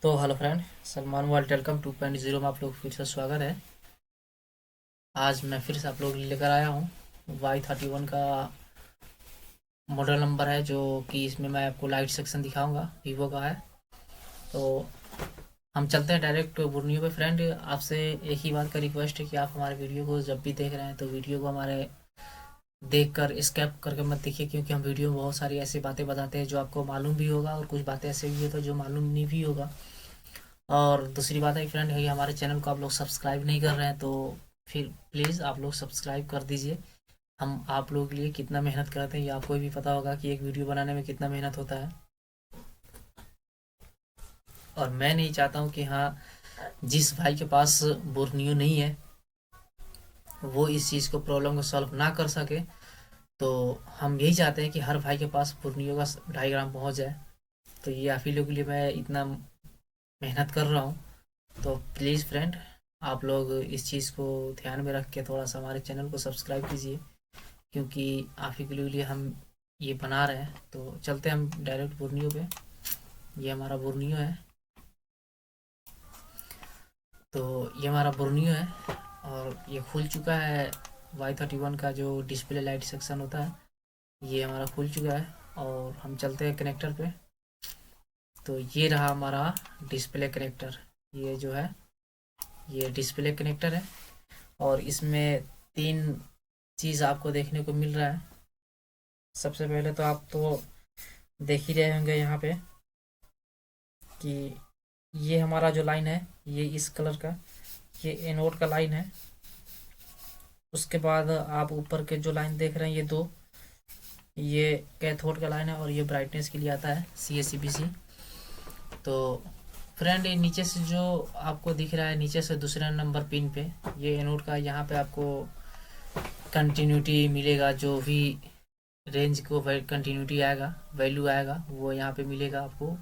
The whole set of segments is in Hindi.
तो hello friend, Salman world talcum 2.0 में आप लोग फिर से स्वागत है। आज मैं फिर से आप लोग लेकर आया हूँ Y31 का मॉडल नंबर है, जो कि इसमें मैं आपको लाइट सेक्शन दिखाऊंगा, वीवो का है। तो हम चलते हैं डायरेक्ट बुर्नियो पे। फ्रेंड, आपसे एक ही बात का रिक्वेस्ट है कि आप हमारे वीडियो को जब भी देख रहे हैं तो वीडियो को हमारे देख कर स्किप करके मत देखिए, क्योंकि हम वीडियो में बहुत सारी ऐसी बातें बताते हैं जो आपको मालूम भी होगा, और कुछ बातें ऐसे भी होती है जो मालूम नहीं भी होगा। और दूसरी बात है फ्रेंड, ये हमारे चैनल को आप लोग सब्सक्राइब नहीं कर रहे हैं, तो फिर प्लीज़ आप लोग सब्सक्राइब कर दीजिए। हम आप लोगों के लिए कितना मेहनत करते हैं ये आपको भी पता होगा कि एक वीडियो बनाने में कितना मेहनत होता है। और मैं नहीं चाहता हूँ कि हाँ, जिस भाई के पास बोर्नियो नहीं है वो इस चीज़ को प्रॉब्लम को सॉल्व ना कर सके। तो हम यही चाहते हैं कि हर भाई के पास बोर्नियो का डायग्राम पहुँच जाए। तो ये आप ही लोगों के लिए मैं इतना मेहनत कर रहा हूँ। तो प्लीज़ फ्रेंड, आप लोग इस चीज़ को ध्यान में रख के थोड़ा सा हमारे चैनल को सब्सक्राइब कीजिए, क्योंकि आप ही के लिए हम ये बना रहे हैं। तो चलते हैं हम डायरेक्ट बोर्नियो पे। ये हमारा बोर्नियो है। तो ये हमारा बोर्नियो है और ये खुल चुका है। Y31 का जो डिस्प्ले लाइट सेक्शन होता है ये हमारा खुल चुका है। और हम चलते हैं कनेक्टर पे। तो ये रहा हमारा डिस्प्ले कनेक्टर। ये जो है ये डिस्प्ले कनेक्टर है, और इसमें तीन चीज़ आपको देखने को मिल रहा है। सबसे पहले तो आप तो देख ही रहे होंगे यहाँ पे कि ये हमारा जो लाइन है ये इस कलर का, ये एनोड का लाइन है। उसके बाद आप ऊपर के जो लाइन देख रहे हैं ये दो, ये कैथोड का लाइन है, और ये ब्राइटनेस के लिए आता है CACBC। तो फ्रेंड, ये नीचे से जो आपको दिख रहा है, नीचे से दूसरे नंबर पिन पे ये एनोड का, यहाँ पे आपको कंटिन्यूटी मिलेगा। जो भी रेंज को कंटिन्यूटी आएगा, वैल्यू आएगा, वो यहाँ पे मिलेगा आपको।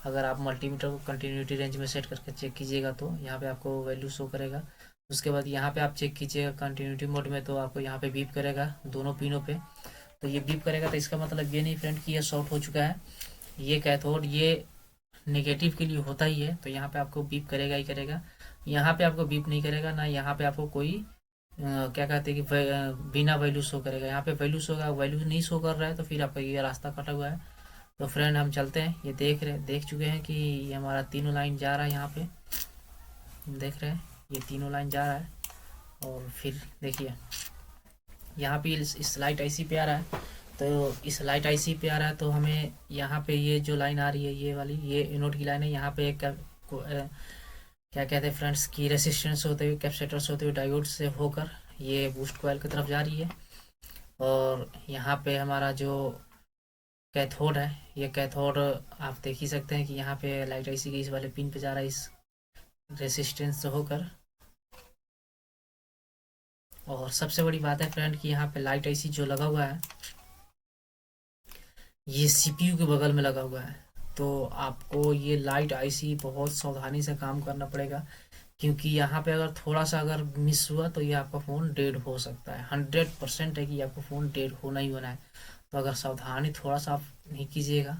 अगर आप मल्टीमीटर को कंटिन्यूटी रेंज में सेट करके चेक कीजिएगा तो यहाँ पे आपको वैल्यू शो करेगा। उसके बाद यहाँ पे आप चेक कीजिएगा कंटिन्यूटी मोड में, तो आपको यहाँ पे बीप करेगा दोनों पिनों पे। तो ये बीप करेगा तो इसका मतलब ये नहीं फ्रेंड कि ये शॉर्ट हो चुका है। ये कैथोड ये नेगेटिव के लिए होता ही है, तो यहाँ पे आपको बीप करेगा ही करेगा। यहाँ पे आपको बीप नहीं करेगा ना, यहाँ पे आपको कोई क्या कहते हैं कि बिना वैल्यू शो करेगा। यहाँ पे वैल्यू शो होगा, वैल्यू नहीं शो कर रहा है तो फिर आपका ये रास्ता कटा हुआ है। तो फ्रेंड, हम चलते हैं। ये देख चुके हैं कि ये हमारा तीनों लाइन जा रहा है। यहाँ पे देख रहे हैं ये तीनों लाइन जा रहा है। और फिर देखिए यहाँ पे इस लाइट आईसी पे आ रहा है। तो इस लाइट आईसी पे आ रहा है, तो हमें यहाँ पे ये जो लाइन आ रही है ये वाली, ये एनोड की लाइन है। यहाँ पे एक क्या कहते हैं फ्रेंड्स की रेसिस्टेंस होते हुए, कैपेसिटर्स होते हुए, डायोड से होकर ये बूस्ट कॉइल की तरफ जा रही है। और यहाँ पे हमारा जो कैथोड है, ये कैथोड आप देख ही सकते हैं कि यहाँ पे लाइट आईसी के इस वाले पिन पे जा रहा है, इस रेसिस्टेंस से होकर। और सबसे बड़ी बात है फ्रेंड कि यहाँ पे लाइट आईसी जो लगा हुआ है ये सीपीयू के बगल में लगा हुआ है। तो आपको ये लाइट आईसी बहुत सावधानी से काम करना पड़ेगा, क्योंकि यहाँ पे अगर थोड़ा सा अगर मिस हुआ तो ये आपका फ़ोन डेड हो सकता है। 100% है कि आपका फ़ोन डेड होना ही होना है। तो अगर सावधानी थोड़ा सा आप नहीं कीजिएगा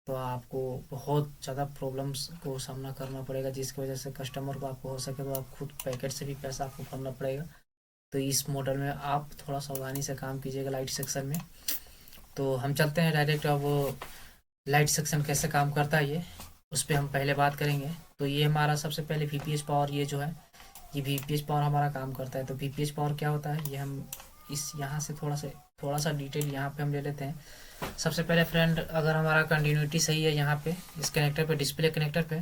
तो आपको बहुत ज़्यादा प्रॉब्लम्स को सामना करना पड़ेगा, जिसकी वजह से कस्टमर को आपको हो सके तो आप खुद पैकेट से भी पैसा आपको भरना पड़ेगा। तो इस मॉडल में आप थोड़ा सावधानी से काम कीजिएगा लाइट सेक्शन में। तो हम चलते हैं डायरेक्ट। अब लाइट सेक्शन कैसे काम करता है ये उस पर हम पहले बात करेंगे। तो ये हमारा सबसे पहले VPH पावर, ये जो है ये VPH पावर हमारा काम करता है। तो VPH पावर क्या होता है ये हम इस यहाँ से थोड़ा सा डिटेल यहाँ पे हम ले लेते हैं। सबसे पहले फ्रेंड, अगर हमारा कंटिन्यूटी सही है यहाँ पे इस कनेक्टर पे, डिस्प्ले कनेक्टर पे,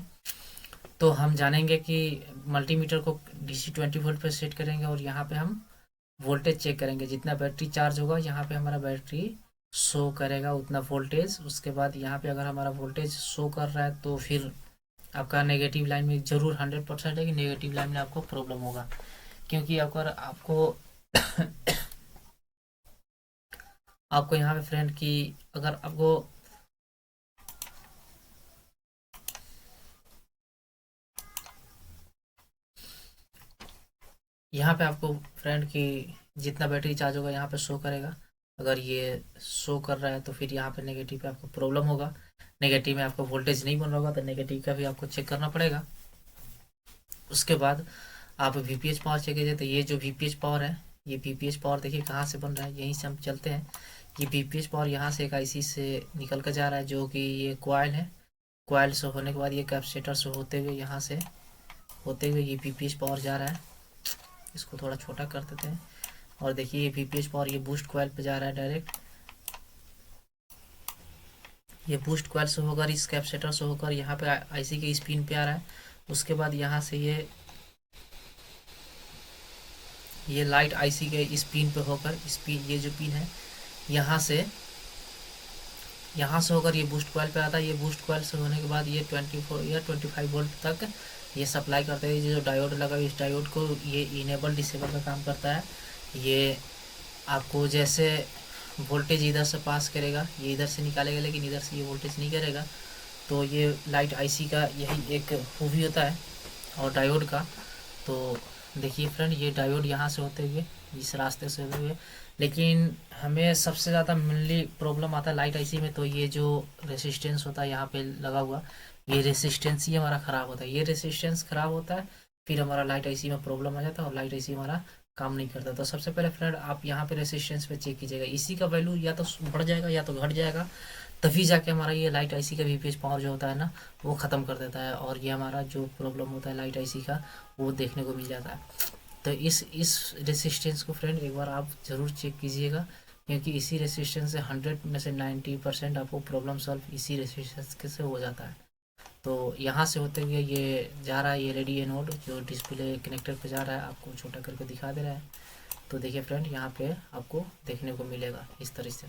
तो हम जानेंगे कि मल्टीमीटर को DC 20 वोल्ट पे सेट करेंगे, और यहाँ पे हम वोल्टेज चेक करेंगे। जितना बैटरी चार्ज होगा यहाँ पे हमारा बैटरी शो करेगा उतना वोल्टेज। उसके बाद यहाँ पे अगर हमारा वोल्टेज शो कर रहा है तो फिर आपका नेगेटिव लाइन में ज़रूर 100% है कि नेगेटिव लाइन में आपको प्रॉब्लम होगा। क्योंकि अगर आपको आपको यहाँ पे फ्रेंड की अगर आपको यहाँ पे आपको फ्रेंड की जितना बैटरी चार्ज होगा यहाँ पे शो करेगा। अगर ये शो कर रहा है तो फिर यहाँ पे नेगेटिव पे आपको प्रॉब्लम होगा। नेगेटिव में आपका वोल्टेज नहीं बन रहा होगा तो नेगेटिव का भी आपको चेक करना पड़ेगा। उसके बाद आप वीपीएच पावर चेक कीजिए। तो ये जो वीपीएच पावर है, ये वीपीएच पावर देखिए कहाँ से बन रहा है, यहीं से हम चलते हैं। ये वीपीएच पावर यहाँ से एक आईसी से निकल कर जा रहा है, जो कि ये कॉइल है। कॉइल से होने के बाद ये कैपेसिटर से होते हुए यहाँ से होते हुए ये वीपीएच पावर जा रहा है। इसको थोड़ा छोटा कर देते हैं और देखिए ये वीपीएच पावर ये बूस्ट कॉइल पे जा रहा है डायरेक्ट। ये बूस्ट कॉइल से होकर इस कैपेसिटर से होकर यहाँ पे आईसी के स्पिन पे आ रहा है। उसके बाद यहाँ से ये लाइट आईसी के इस पिन पे होकर इस पिन, ये जो पिन है यहाँ से होकर ये बूस्ट कॉइल पे आता है। ये बूस्ट कॉइल से होने के बाद ये 24 या 25 वोल्ट तक ये सप्लाई करता है। ये जो डायोड लगा इस डायोड को ये इनेबल डिसेबल का काम करता है। ये आपको जैसे वोल्टेज इधर से पास करेगा, ये इधर से निकालेगा, लेकिन इधर से ये वोल्टेज नहीं करेगा। तो ये लाइट आईसी का यही एक खूबी होता है और डायोड का। तो देखिए फ्रेंड, ये डायोड यहाँ से होते हुए इस रास्ते से होते हुए, लेकिन हमें सबसे ज़्यादा मेनली प्रॉब्लम आता है लाइट आईसी में। तो ये जो रेसिस्टेंस होता है यहाँ पे लगा हुआ, ये रेसिस्टेंस ही हमारा ख़राब होता है। ये रेसिस्टेंस ख़राब होता है, फिर हमारा लाइट आईसी में प्रॉब्लम आ जाता है और लाइट आईसी हमारा काम नहीं करता। तो सबसे पहले फ्रेंड आप यहाँ पे रेसिस्टेंस पे चेक कीजिएगा, इसी का वैल्यू या तो बढ़ जाएगा या तो घट जाएगा, तभी जाके हमारा ये लाइट आईसी का वीपीएच पावर जो होता है ना वो ख़त्म कर देता है और ये हमारा जो प्रॉब्लम होता है लाइट आईसी का वो देखने को मिल जाता है। तो इस रेसिस्टेंस को फ्रेंड एक बार आप ज़रूर चेक कीजिएगा, क्योंकि इसी रेसिस्टेंस से 100 में से 90% आपको प्रॉब्लम सॉल्व इसी रेसिस्टेंस के से हो जाता है। तो यहाँ से होते हुए ये जा रहा है, ये रेडी एनोड जो डिस्प्ले कनेक्टर पे जा रहा है, आपको छोटा करके दिखा दे रहा है। तो देखिए फ्रेंड, यहाँ पे आपको देखने को मिलेगा इस तरह से।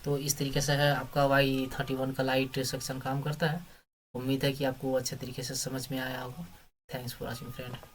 तो इस तरीके से है आपका Y31 का लाइट सेक्शन काम करता है। उम्मीद है कि आपको अच्छे तरीके से समझ में आया होगा। Thanks for watching friend.